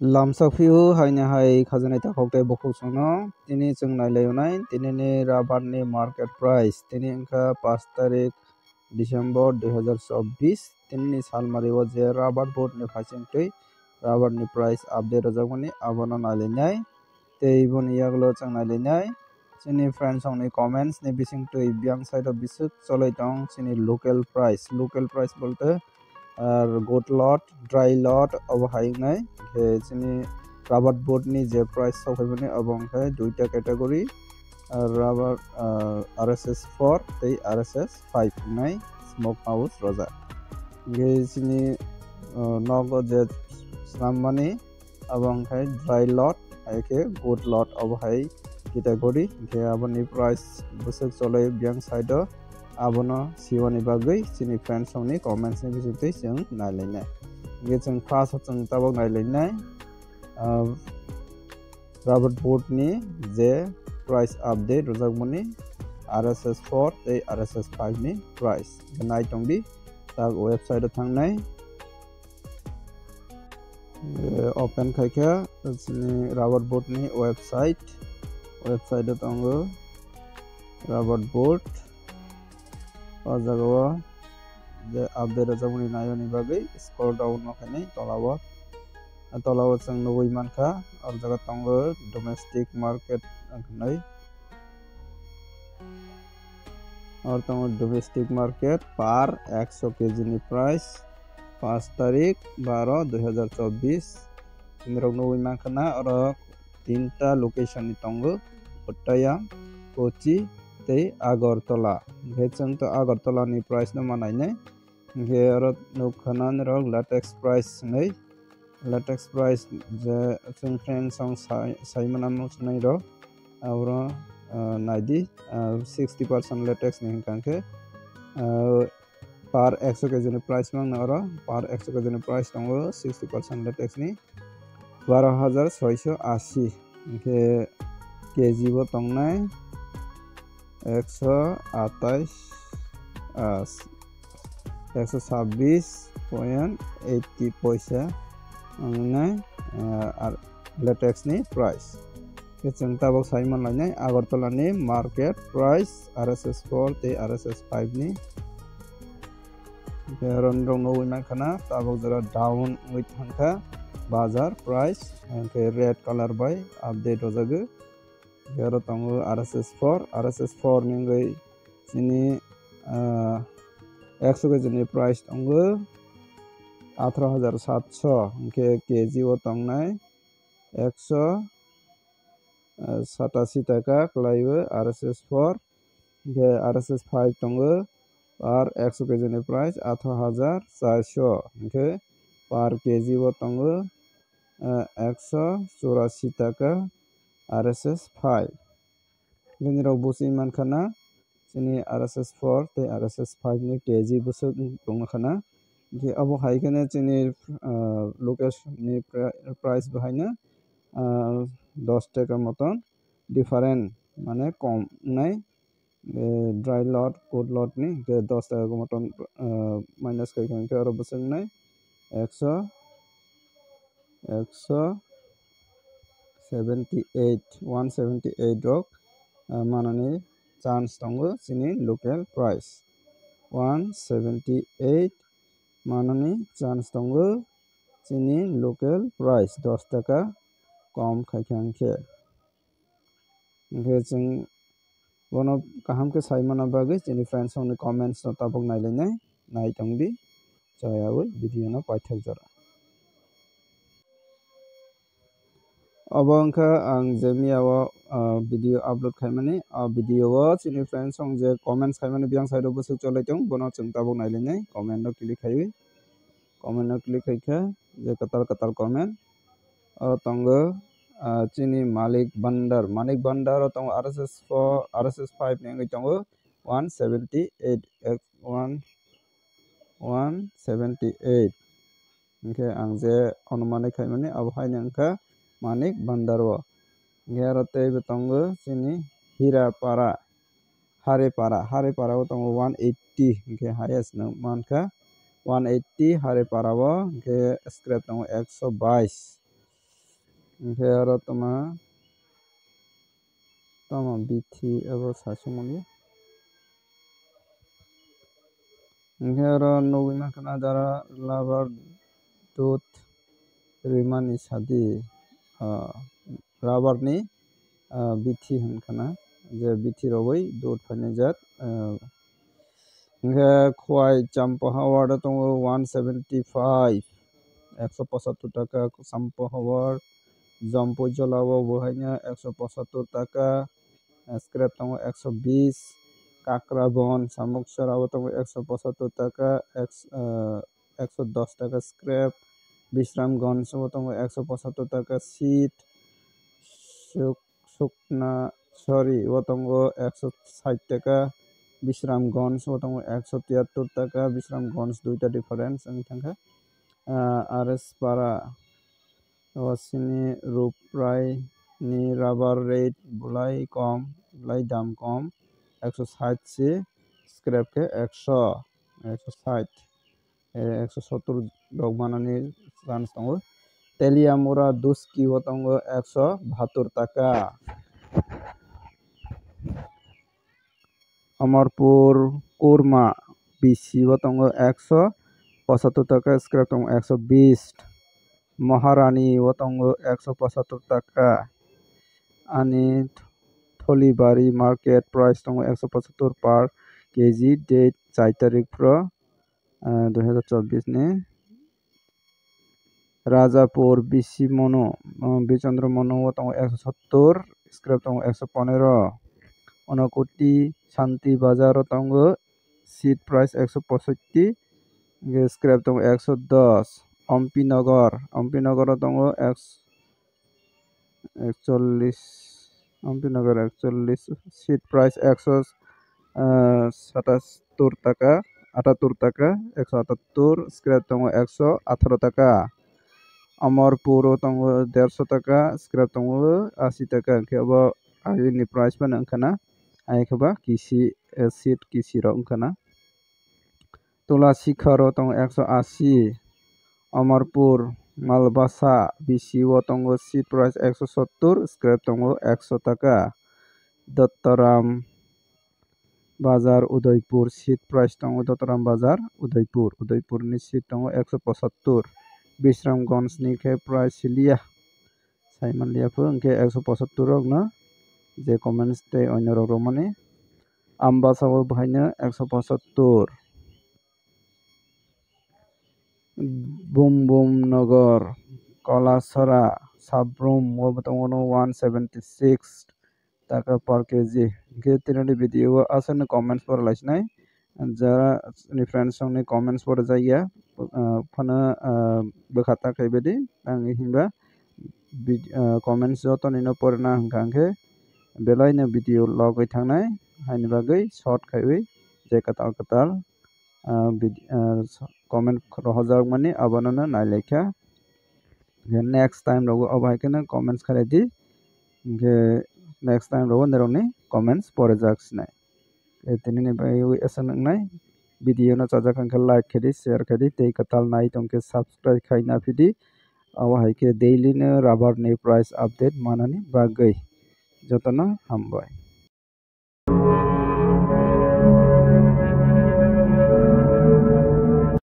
Lamsakfiu haina hai khazanai takhokte bokhoksono tini chung nailaiunai tinini rabarni market price tini engkha 5 tarik December 2024 tinini salmario je rabar board ni phasingtui rabarni price update rojakmani abono nailainai tei boni yaglo chung nailainai chini friends ongni comments ni bisingtui byang side of bisuk cholai tong chini local price bolte R goat lot dry লট অবহাই নাই চিনি rubber board নি যে price সফাইবনি অবংখায় দুইটা category rubber RSS 4 তেই RSS 5 নাই smoke house রোজা গে চিনি নগ যে সামমানি অবংখায় ড্রাই লট একে গোট লট অবহাই ক্যাটাগরি গে আবনি প্রাইস বসে চলে বিয়াং side abono siwani bagai chini friends ongni comments ni bisingtui chung nailainai ge chung first chung tabok nailainai rubber board ni je price update rojakmani RSS 4 tei RSS 5 ni price nai tongdi tak website thangnai open khaikha chini rubber board ni website tongo rubber board o jago je update rojakmani nayoni bagai scroll down nakhani tolawo chung nugui mankha or jaga tongo domestic market nai or tongo domestic market par 100 kg ni price 5 tarik 12 2024 inrok nugui mankha na oro tinta location ni tongo Kottayam Kochi tei Agartala chung to Agartala ni price no manainai ge oro nukhana rok latex price nei latex price je chung friends song saimana musnai ro oro naidi 60% latex ni hingkangke par 100 kg ni price mang oro par 100 kg ni price tongo 60% latex ni 12680 ge kg bo tongnai 126.80 পয়সা আর latex ni price chung tabok saimon lainai Agartala ni market price RSS 4 tei RSS 5 ni ron rong no mankana tabok jara down with hankha bazar price ke red color by update rojagu Gero tongo RSS 4 ningai chini 100 kg ni price tongo 18700 ke kg o tongnai 187 taka klaibo RSS 4 ke RSS 5 tongo par 100 kg ni price 18400 ke par kg o tongo 184 taka RSS 5 gini rok busi mankhana chini RSS 4 tei RSS 5 ni kg busuk tongkhana ge abo haikene chini location ni price bahaina 10 taka moton different mane kom nai dry lot cold lot ni 10 taka moton minus kaikhan aro busuk nai 178 rok manani chance tongo chini local price 178 manani chance tongo chini local price 10 taka kom khaikhankhe chung bono kaham ke saimana bagui chini friends ongni comments no tabok nailainai nai tongdi chayawui video no paithak jora abo wngkha ang je miyao video upload khaimani video o chini friends ong je comments khaimani byang side o busuk cholai tong bono chung tabok nailainai comment no click khaiwi comment no click khaikha je katal comment aro tongo chini Manik Bandar o tongo RSS 4 RSS 5 ni tongo 178 okay ang je anumanik khaimani abo haini wngkha Manik Bandar o gero tei tongo chini Haripara o tongo 180 ke highest no mankha 180 Haripara o ke scrap tongo 122 Oke aro tama bithi abo sasumoni. Oke aro nugui mankana jara labar dut rimani sadi rabar ni bithi honkana je bithi rogoi dut phainajak oke khwai champa hawar tongo 175 175 টাকা champa hawar জম্পু জলাবো বহাইনা 175 টাকা scrap tongo 120 কাকড়া বন শামুক সরাবো tongo 175 টাকা 110 টাকা scrap Bishramganj tongo 175 টাকা seat শুকনা সরি tongo 160 টাকা বিশ্রামগঞ্জ tongo 173 টাকা বিশ্রামগঞ্জ দুইটা ডিফারেন্স আমি থাকা আরএস পারা wasini ruprai ni rubber rate bulai kom bulai dam kom 160 se scrap ke 160 170 dog manani chance tongo teliamura duski tongo 172 টাকা अमरपुर कोरमा बिसी tongo 175 টাকা scrap tongo 120 महारानी tongo 175 টাকা ani Thalibari market price tongo 175 per kg date 4 तारीख pro 2024 ने राजापुर बिसी मोनो बिचंद्र मोनो tongo 170 scrap tongo 115 Unakoti Shanti Bazar tongo seat price 165 scrap tongo 110 Ampi नगर tongo 141 अम्पी नगर 141 seat price 177 টাকা 78 টাকা 178 scrap tongo 118 টাকা अमरपुर tongo 150 টাকা scrap tongo 80 টাকা केबो आगेनि प्राइस पाना ओंखाना आइखबा किसी seat किसी रो ओंखाना तुलसी खरो tongo 180 अमरपुर मालबासा बिसी tongo seat price 170 scrap tongo 100 টাকা दत्तराम बाजार Udaipur seat price tongo Dattaram बाजार उदयपुर नि seat tongo 175 विश्रामगंज नि के प्राइस लिया साइमन लिया फो उनके 175 रok no जे कमेंट्स ते अन्य रok माने आम्बासाव भाइनो 175 बुम नगर कलासरा साब्रुम tongo 176 টাকা per kg के तिनों वीडियो आसन कमेंट्स पर लाइसनाय जरा नि फ्रेंड्स संग कमेंट्स पर जाइया फना बखाता खाइबेदि आं हिंबा कमेंट्स जत निनो परना हंखांखे बेलायनो वीडियो लगै थांनाय हानि बागै शॉर्ट खाइबै जे कताल कमेंट रहजार माने आबाननो नायलेखा नेक्स्ट टाइम रगो अबायकनो कमेंट्स खालायदि के नेक्स्ट टाइम रगो नेरनि कमेंट्स परे जाक्सनाय एतनिनि बाय एसननाय वीडियो न चाजा कंके लाइक खेदि शेयर खेदि ते कताल नाय तंके सब्सक्राइब खाइना फिदि अवाहायके डेली न रबर नि प्राइस अपडेट मानानि बागै जतन हामबाय।